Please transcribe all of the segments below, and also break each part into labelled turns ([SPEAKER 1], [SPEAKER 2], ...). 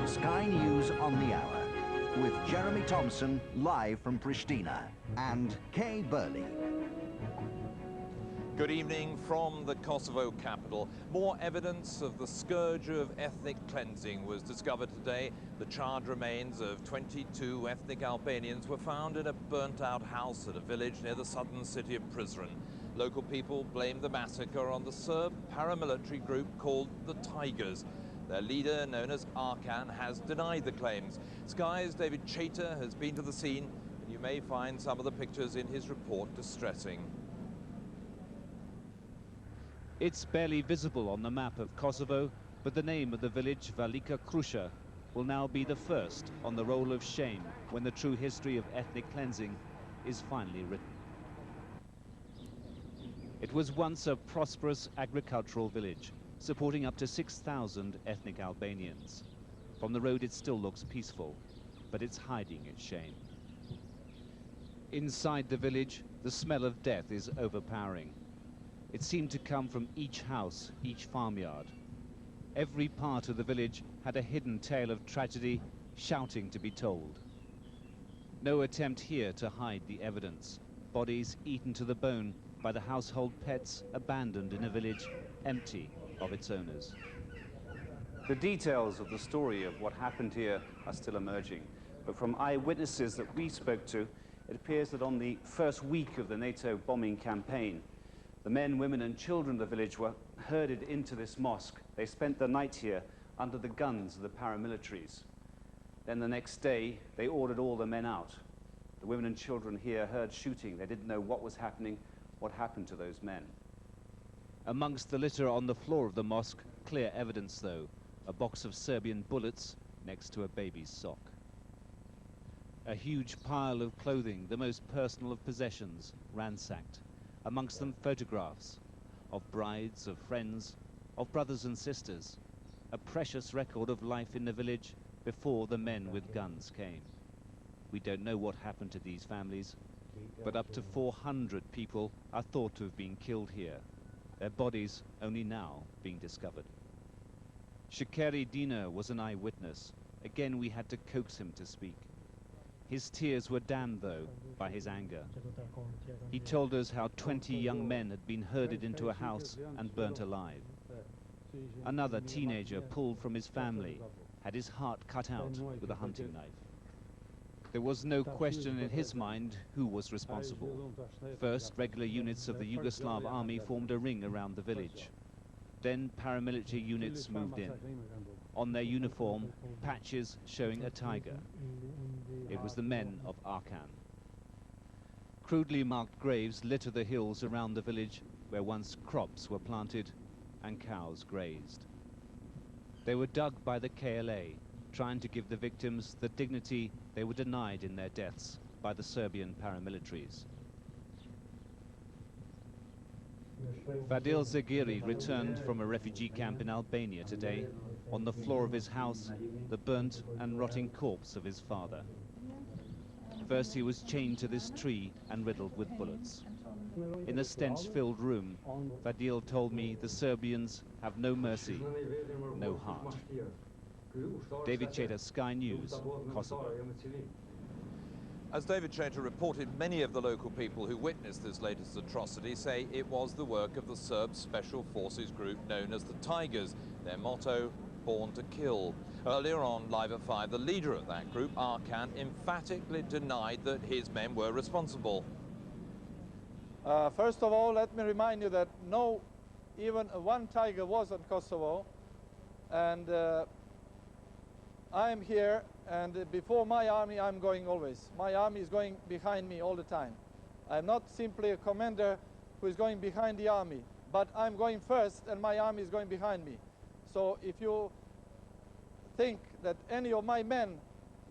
[SPEAKER 1] Sky News on the Hour, with Jeremy Thompson live from Pristina and Kay Burley.
[SPEAKER 2] Good evening from the Kosovo capital. More evidence of the scourge of ethnic cleansing was discovered today. The charred remains of 22 ethnic Albanians were found in a burnt-out house at a village near the southern city of Prizren. Local people blame the massacre on the Serb paramilitary group called the Tigers. Their leader, known as Arkan, has denied the claims. Sky's David Chater has been to the scene, and you may find some of the pictures in his report distressing.
[SPEAKER 3] It's barely visible on the map of Kosovo, but the name of the village, Velika Qershor, will now be the first on the roll of shame when the true history of ethnic cleansing is finally written. It was once a prosperous agricultural village, supporting up to 6,000 ethnic Albanians. From the road it still looks peaceful, but it's hiding its shame. Inside the village, the smell of death is overpowering. It seemed to come from each house, each farmyard. Every part of the village had a hidden tale of tragedy shouting to be told. No attempt here to hide the evidence. Bodies eaten to the bone by the household pets abandoned in a village empty of its owners.
[SPEAKER 4] The details of the story of what happened here are still emerging, but from eyewitnesses that we spoke to, it appears that on the first week of the NATO bombing campaign, the men, women and children of the village were herded into this mosque. They spent the night here under the guns of the paramilitaries. Then the next day, they ordered all the men out. The women and children here heard shooting. They didn't know what was happening, what happened to those men.
[SPEAKER 3] Amongst the litter on the floor of the mosque, clear evidence though, a box of Serbian bullets next to a baby's sock. A huge pile of clothing, the most personal of possessions, ransacked. Amongst them photographs of brides, of friends, of brothers and sisters. A precious record of life in the village before the men with guns came. We don't know what happened to these families, but up to 400 people are thought to have been killed here. Their bodies only now being discovered. Shakeri Dina was an eyewitness. Again, we had to coax him to speak. His tears were dammed, though, by his anger. He told us how 20 young men had been herded into a house and burnt alive. Another teenager pulled from his family had his heart cut out with a hunting knife. There was no question in his mind who was responsible. First, regular units of the Yugoslav army formed a ring around the village. Then paramilitary units moved in. On their uniform, patches showing a tiger. It was the men of Arkan. Crudely marked graves litter the hills around the village where once crops were planted and cows grazed. They were dug by the KLA, trying to give the victims the dignity they were denied in their deaths by the Serbian paramilitaries. Fadil Zagiri returned from a refugee camp in Albania today. On the floor of his house, the burnt and rotting corpse of his father. First he was chained to this tree and riddled with bullets. In the stench-filled room, Fadil told me the Serbians have no mercy, no heart. David Chater, Sky News, Kosovo.
[SPEAKER 2] As David Chater reported, many of the local people who witnessed this latest atrocity say it was the work of the Serb Special Forces group known as the Tigers. Their motto, born to kill. Earlier on, live at 5, the leader of that group, Arkan, emphatically denied that his men were responsible.
[SPEAKER 5] First of all, let me remind you that no, even one tiger was in Kosovo, and I am here, and before my army I'm going always. My army is going behind me all the time. I'm not simply a commander who is going behind the army, but I'm going first and my army is going behind me. So if you think that any of my men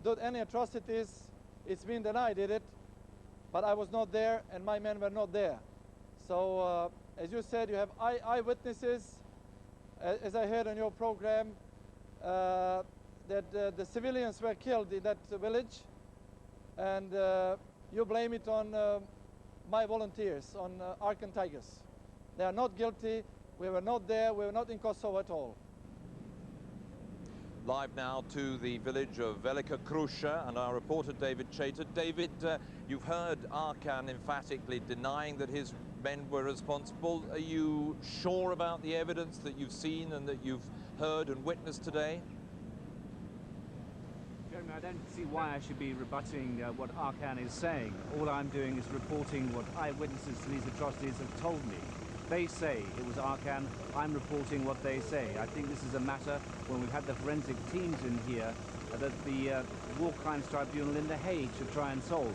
[SPEAKER 5] did any atrocities, it's been that I did it, but I was not there and my men were not there. So as you said, you have eyewitnesses, as I heard on your program, that the civilians were killed in that village, and you blame it on my volunteers, on Arkan Tigers. They are not guilty. We were not there. We were not in Kosovo at all.
[SPEAKER 2] live now to the village of Velika Krusha, and our reporter David Chater. David, you've heard Arkan emphatically denying that his men were responsible. Are you sure about the evidence that you've seen and that you've heard and witnessed today?
[SPEAKER 4] Jeremy, I don't see why I should be rebutting what Arkan is saying. All I'm doing is reporting what eyewitnesses to these atrocities have told me. They say it was Arkan. I'm reporting what they say. I think this is a matter, when we've had the forensic teams in here, that the War Crimes Tribunal in The Hague should try and solve.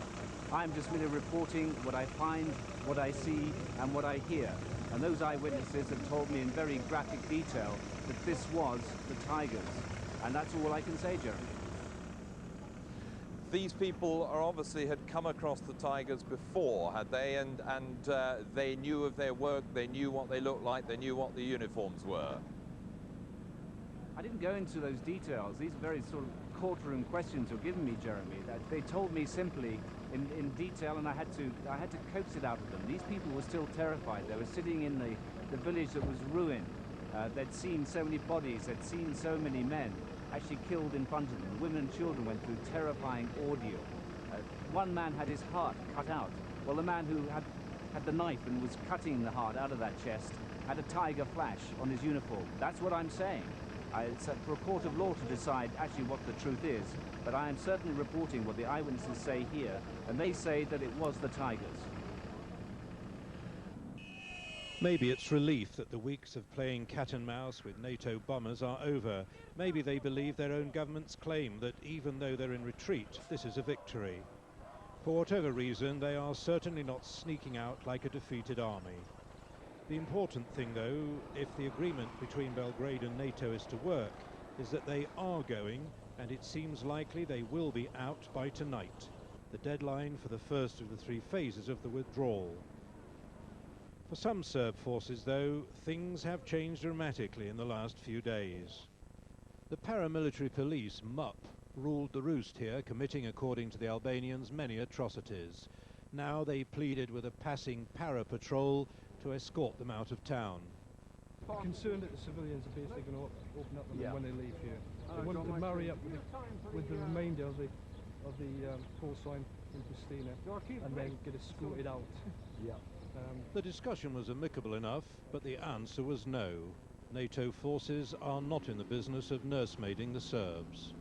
[SPEAKER 4] I'm just merely reporting what I find, what I see, and what I hear. And those eyewitnesses have told me in very graphic detail that this was the Tigers. And that's all I can say, Jeremy.
[SPEAKER 2] These people are obviously had come across the Tigers before, had they? And they knew of their work, they knew what they looked like, they knew what the uniforms were.
[SPEAKER 4] I didn't go into those details. These are very sort of courtroom questions you're giving me, Jeremy. They told me simply in detail, and I had to coax it out of them. These people were still terrified. They were sitting in the village that was ruined. They'd seen so many bodies, they'd seen so many men actually killed in front of them. Women and children went through terrifying ordeal. One man had his heart cut out. Well, the man who had the knife and was cutting the heart out of that chest had a tiger flash on his uniform. That's what I'm saying. It's for a court of law to decide actually what the truth is, but I am certainly reporting what the eyewitnesses say here, and they say that it was the Tigers.
[SPEAKER 6] Maybe it's relief that the weeks of playing cat and mouse with NATO bombers are over. Maybe they believe their own government's claim that even though they're in retreat, this is a victory. For whatever reason, they are certainly not sneaking out like a defeated army. The important thing, though, if the agreement between Belgrade and NATO is to work, is that they are going, and it seems likely they will be out by tonight, the deadline for the first of the 3 phases of the withdrawal. For some Serb forces, though, things have changed dramatically in the last few days. The paramilitary police, MUP, ruled the roost here, committing, according to the Albanians, many atrocities. Now they pleaded with a passing para-patrol to escort them out of town.
[SPEAKER 7] Concerned that the civilians are basically going to open up on them when they leave here. They want to marry up with the remainder of the coastline in Pristina and then get escorted out.
[SPEAKER 6] The discussion was amicable enough, but the answer was no. NATO forces are not in the business of nursemaiding the Serbs.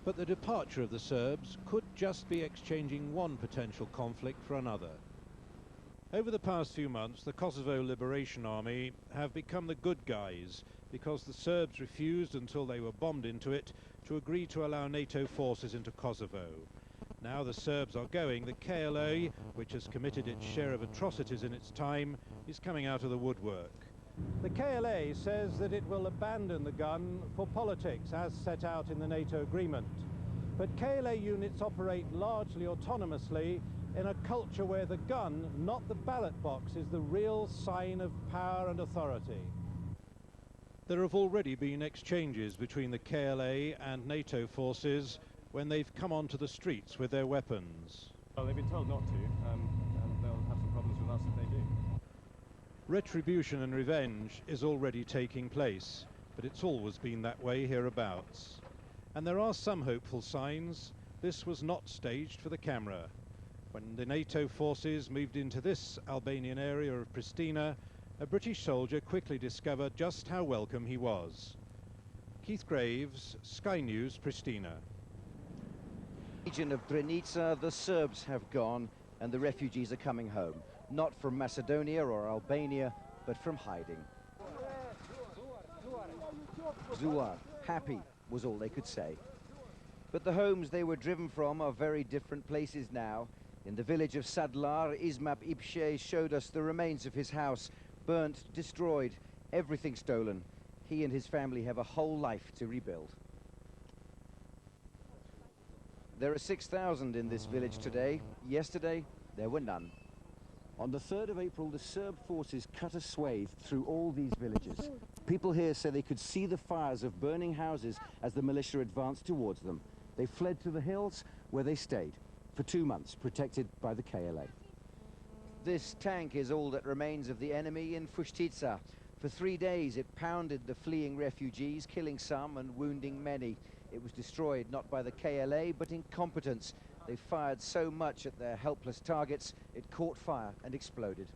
[SPEAKER 6] But the departure of the Serbs could just be exchanging one potential conflict for another. Over the past few months, the Kosovo Liberation Army have become the good guys because the Serbs refused, until they were bombed into it, to agree to allow NATO forces into Kosovo. Now the Serbs are going, the KLA, which has committed its share of atrocities in its time, is coming out of the woodwork. The KLA says that it will abandon the gun for politics, as set out in the NATO agreement. But KLA units operate largely autonomously in a culture where the gun, not the ballot box, is the real sign of power and authority. There have already been exchanges between the KLA and NATO forces when they've come onto the streets with their weapons.
[SPEAKER 8] Well, they've been told not to, and they'll have some problems with us if they do.
[SPEAKER 6] Retribution and revenge is already taking place, but it's always been that way hereabouts. And there are some hopeful signs. This was not staged for the camera. When the NATO forces moved into this Albanian area of Pristina, a British soldier quickly discovered just how welcome he was. Keith Graves, Sky News, Pristina.
[SPEAKER 9] Region of Drenica, the Serbs have gone and the refugees are coming home. Not from Macedonia or Albania, but from hiding. Zuar, happy, was all they could say. But the homes they were driven from are very different places now. In the village of Sadlar, Ismap Ibshe showed us the remains of his house, burnt, destroyed, everything stolen. He and his family have a whole life to rebuild. There are 6,000 in this village today. Yesterday, there were none. On the 3rd of April, the Serb forces cut a swathe through all these villages. People here say they could see the fires of burning houses as the militia advanced towards them. They fled to the hills, where they stayed for 2 months, protected by the KLA. This tank is all that remains of the enemy in Fuštica. For 3 days it pounded the fleeing refugees, killing some and wounding many. It was destroyed not by the KLA but incompetence. They fired so much at their helpless targets it caught fire and exploded.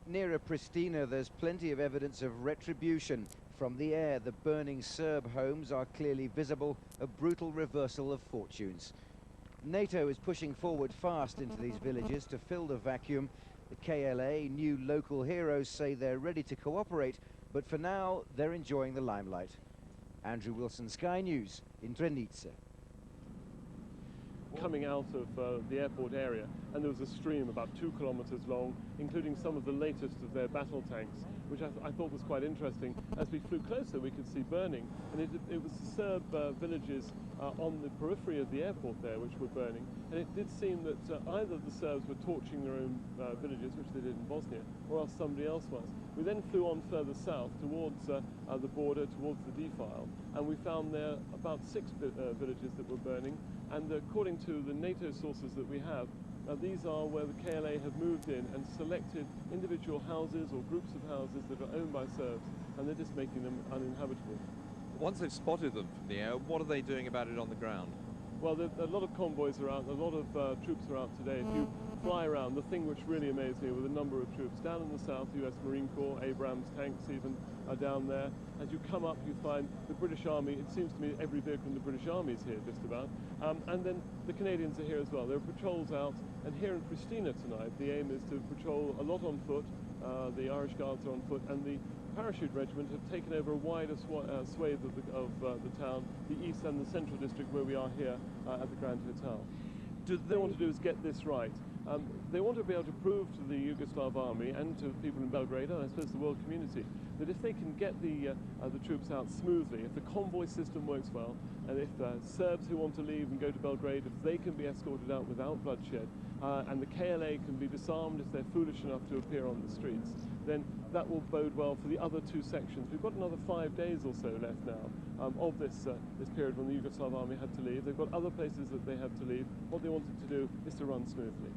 [SPEAKER 9] Nearer Pristina there's plenty of evidence of retribution. From the air the burning Serb homes are clearly visible, a brutal reversal of fortunes. NATO is pushing forward fast into these villages to fill the vacuum. The KLA, new local heroes, say they're ready to cooperate, but for now they're enjoying the limelight. Andrew Wilson, Sky News, in Drenica.
[SPEAKER 10] Coming out of the airport area, and there was a stream about 2 kilometers long, including some of the latest of their battle tanks, which I thought was quite interesting. As we flew closer, we could see burning, and it was the Serb villages on the periphery of the airport there which were burning, and it did seem that either the Serbs were torching their own villages, which they did in Bosnia, or else somebody else was. We then flew on further south towards the border, towards the defile, and we found there about 6 villages that were burning, and according to the NATO sources that we have, these are where the KLA have moved in and selected individual houses or groups of houses that are owned by Serbs, and they're just making them uninhabitable.
[SPEAKER 2] Once they've spotted them from the air, what are they doing about it on the ground?
[SPEAKER 10] Well, a lot of convoys are out, a lot of troops are out today. If you fly around, the thing which really amazed me were the number of troops. Down in the south, US Marine Corps, Abrams tanks even are down there. As you come up, you find the British Army. It seems to me every vehicle in the British Army is here, just about. And then the Canadians are here as well. There are patrols out, and here in Pristina tonight, the aim is to patrol a lot on foot. The Irish Guards are on foot, and the Parachute Regiment have taken over a wider swathe of the town, the east and the central district where we are here at the Grand Hotel. What they want to do is get this right. They want to be able to prove to the Yugoslav army and to people in Belgrade, and I suppose the world community, that if they can get the troops out smoothly, if the convoy system works well, and if Serbs who want to leave and go to Belgrade, if they can be escorted out without bloodshed, and the KLA can be disarmed if they're foolish enough to appear on the streets, then that will bode well for the other 2 sections. We've got another 5 days or so left now of this period when the Yugoslav army had to leave. They've got other places that they have to leave. What they wanted to do is to run smoothly.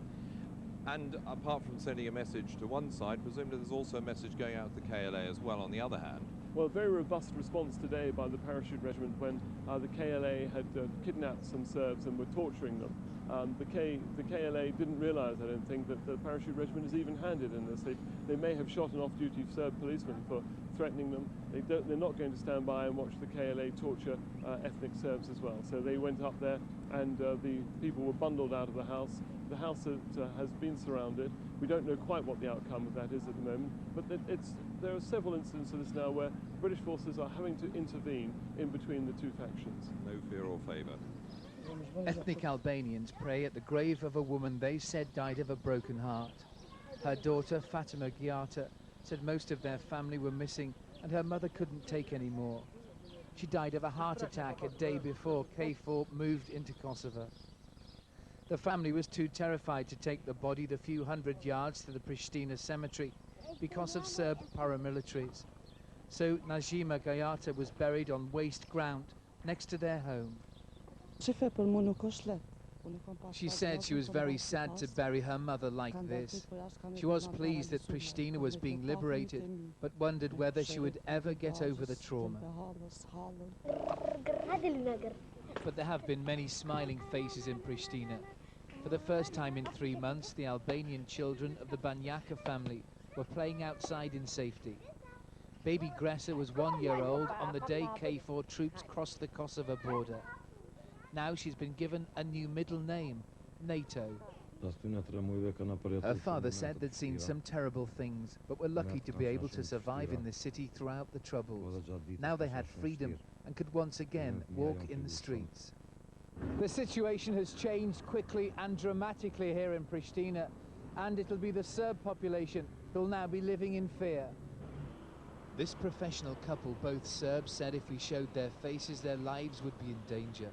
[SPEAKER 2] And apart from sending a message to one side, presumably there's also a message going out to the KLA as well on the other hand.
[SPEAKER 10] Well, very robust response today by the Parachute Regiment when the KLA had kidnapped some Serbs and were torturing them. The KLA didn't realise, I don't think, that the Parachute Regiment is even-handed in this. They may have shot an off-duty Serb policeman for threatening them. They're not going to stand by and watch the KLA torture ethnic Serbs as well. So they went up there, and the people were bundled out of the house. The house has been surrounded. We don't know quite what the outcome of that is at the moment, but there are several incidents of this now where British forces are having to intervene in between the 2 factions.
[SPEAKER 2] No fear or favour.
[SPEAKER 11] Ethnic Albanians pray at the grave of a woman they said died of a broken heart. Her daughter, Fatima Ghiata, said most of their family were missing and her mother couldn't take any more. She died of a heart attack a day before Qershor moved into Kosovo. The family was too terrified to take the body the few hundred yards to the Pristina cemetery because of Serb paramilitaries. So Najima Ghiata was buried on waste ground next to their home. She said she was very sad to bury her mother like this. She was pleased that Pristina was being liberated, but wondered whether she would ever get over the trauma. But there have been many smiling faces in Pristina. For the first time in 3 months, the Albanian children of the Banjaka family were playing outside in safety. Baby Gresa was 1 year old on the day Qershor troops crossed the Kosovo border. Now she's been given a new middle name, NATO. Her father said they'd seen some terrible things, but were lucky to be able to survive in the city throughout the troubles. Now they had freedom and could once again walk in the streets. The situation has changed quickly and dramatically here in Pristina, and it'll be the Serb population who'll now be living in fear. This professional couple, both Serbs, said if we showed their faces, their lives would be in danger.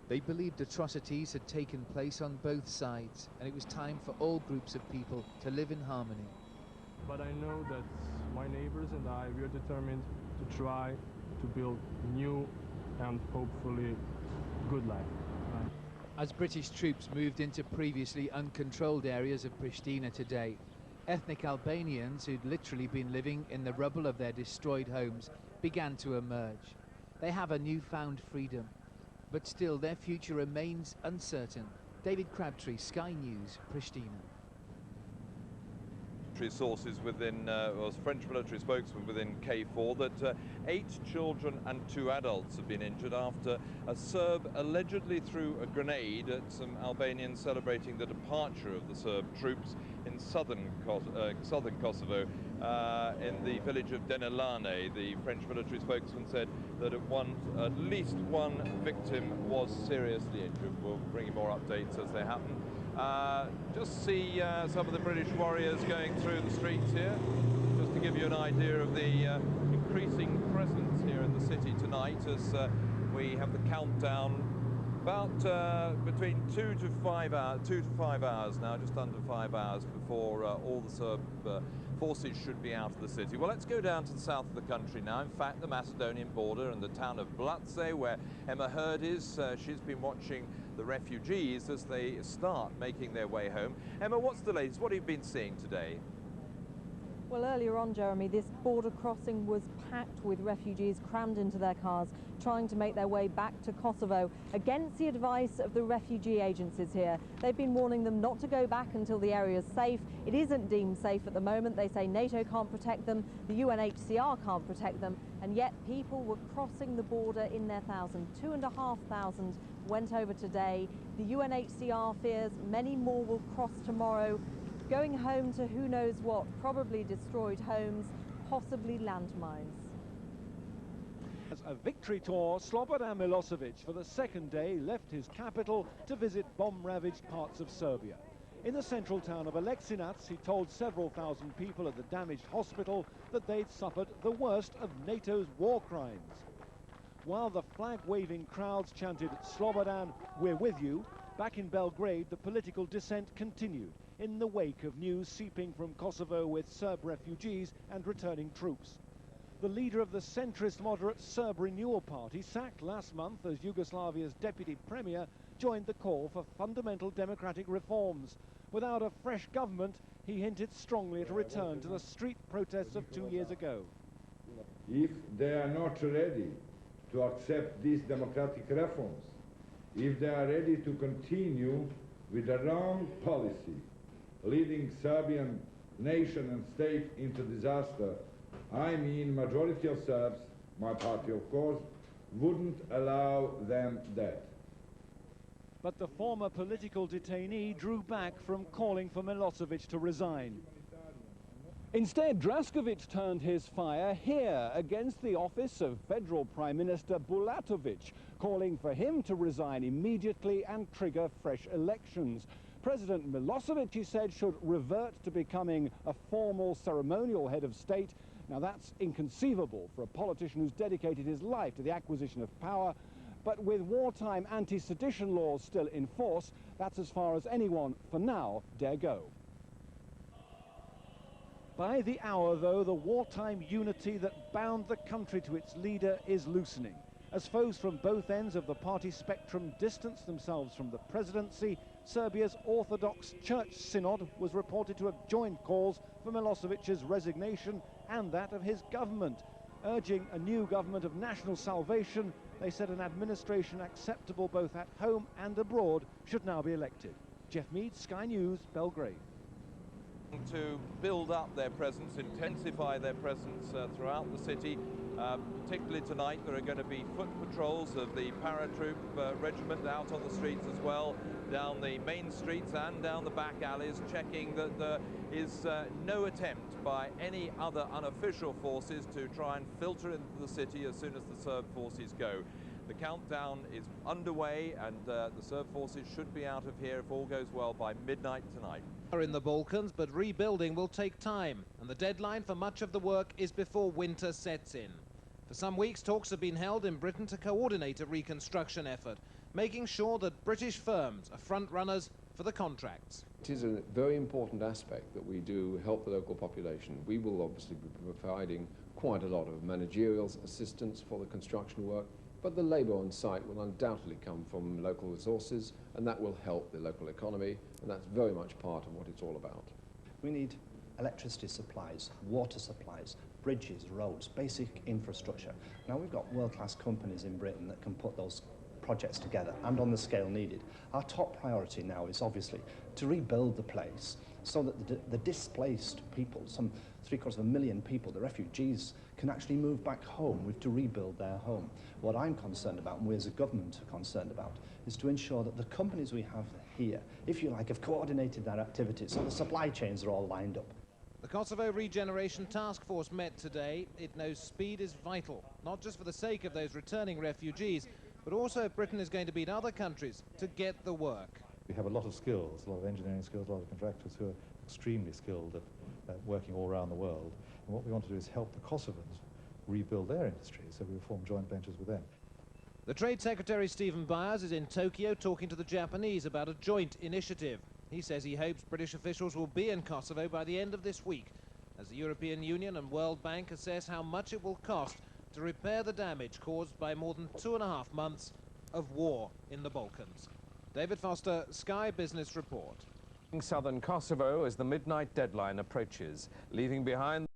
[SPEAKER 11] They believed atrocities had taken place on both sides, and it was time for all groups of people to live in harmony.
[SPEAKER 8] But I know that my neighbors and I, we are determined to try to build new and hopefully good life.
[SPEAKER 11] As British troops moved into previously uncontrolled areas of Pristina today, Ethnic Albanians who'd literally been living in the rubble of their destroyed homes began to emerge. They have a newfound freedom, but still their future remains uncertain. David Crabtree, Sky News, Pristina.
[SPEAKER 2] Sources within, was French military spokesman within K4 that 8 children and 2 adults have been injured after a Serb allegedly threw a grenade at some Albanians celebrating the departure of the Serb troops in southern Kosovo, in the village of Denelane. The French military spokesman said that at least one victim was seriously injured. We'll bring you more updates as they happen. Just see some of the British warriors going through the streets here, just to give you an idea of the increasing presence here in the city tonight as we have the countdown about between 2 to 5 hours now, just under 5 hours before all the Serb forces should be out of the city. Well, let's go down to the south of the country now. In fact, the Macedonian border and the town of Blatce, where Emma Hurd is. She's been watching the refugees as they start making their way home. Emma, what's the latest? What have you been seeing today?
[SPEAKER 12] Well, earlier on, Jeremy, this border crossing was packed with refugees crammed into their cars, trying to make their way back to Kosovo, against the advice of the refugee agencies here. They've been warning them not to go back until the area is safe. It isn't deemed safe at the moment. They say NATO can't protect them, the UNHCR can't protect them, and yet people were crossing the border in their thousands. 2,500 went over today. The UNHCR fears many more will cross tomorrow, going home to who knows what, probably destroyed homes, possibly landmines.
[SPEAKER 13] As a victory tour, Slobodan Milosevic for the second day left his capital to visit bomb-ravaged parts of Serbia. In the central town of Aleksinac, he told several thousand people at the damaged hospital that they'd suffered the worst of NATO's war crimes. While the flag-waving crowds chanted, "Slobodan, we're with you," back in Belgrade, the political dissent continued in the wake of news seeping from Kosovo with Serb refugees and returning troops. The leader of the centrist moderate Serb Renewal Party, sacked last month as Yugoslavia's deputy premier, joined the call for fundamental democratic reforms. Without a fresh government, he hinted strongly at a return to the street protests of 2 years ago.
[SPEAKER 14] If they are not ready to accept these democratic reforms, if they are ready to continue with the wrong policy, leading Serbian nation and state into disaster, I mean majority of Serbs, my party of course, wouldn't allow them that.
[SPEAKER 13] But the former political detainee drew back from calling for Milosevic to resign. Instead, Draskovic turned his fire here against the office of Federal Prime Minister Bulatovic, calling for him to resign immediately and trigger fresh elections. President Milosevic, he said, should revert to becoming a formal ceremonial head of state. Now, that's inconceivable for a politician who's dedicated his life to the acquisition of power. But with wartime anti-sedition laws still in force, that's as far as anyone, for now, dare go. By the hour, though, the wartime unity that bound the country to its leader is loosening. As foes from both ends of the party spectrum distance themselves from the presidency, Serbia's Orthodox Church Synod was reported to have joined calls for Milosevic's resignation and that of his government. Urging a new government of national salvation, they said an administration acceptable both at home and abroad should now be elected. Jeff Mead, Sky News, Belgrade.
[SPEAKER 2] To build up their presence, intensify their presence throughout the city. Particularly tonight, there are going to be foot patrols of the paratroop regiment out on the streets as well, down the main streets and down the back alleys, checking that there is no attempt by any other unofficial forces to try and filter into the city as soon as the Serb forces go. The countdown is underway and the Serb forces should be out of here, if all goes well, by midnight tonight.
[SPEAKER 15] In the Balkans, but rebuilding will take time, and the deadline for much of the work is before winter sets in. For some weeks, talks have been held in Britain to coordinate a reconstruction effort, making sure that British firms are front runners for the contracts.
[SPEAKER 16] It is a very important aspect that we do help the local population. We will obviously be providing quite a lot of managerial assistance for the construction work, but the labour on site will undoubtedly come from local resources, and that will help the local economy, and that's very much part of what it's all about.
[SPEAKER 17] We need electricity supplies, water supplies, bridges, roads, basic infrastructure. Now we've got world-class companies in Britain that can put those projects together and on the scale needed. Our top priority now is obviously to rebuild the place so that the displaced people, some 750,000 people, the refugees, can actually move back home. We have to rebuild their home. What I'm concerned about, and we as a government are concerned about, is to ensure that the companies we have here, if you like, have coordinated their activities so the supply chains are all lined up.
[SPEAKER 15] The Kosovo Regeneration Task Force met today. It knows speed is vital, not just for the sake of those returning refugees, but also if Britain is going to beat other countries to get the work.
[SPEAKER 18] We have a lot of skills, a lot of engineering skills, a lot of contractors who are extremely skilled at working all around the world. And what we want to do is help the Kosovans rebuild their industry, so we form joint ventures with them.
[SPEAKER 15] The Trade Secretary Stephen Byers is in Tokyo talking to the Japanese about a joint initiative. He says he hopes British officials will be in Kosovo by the end of this week, as the European Union and World Bank assess how much it will cost to repair the damage caused by more than 2.5 months of war in the Balkans. David Foster, Sky Business Report.
[SPEAKER 19] Southern Kosovo as the midnight deadline approaches, leaving behind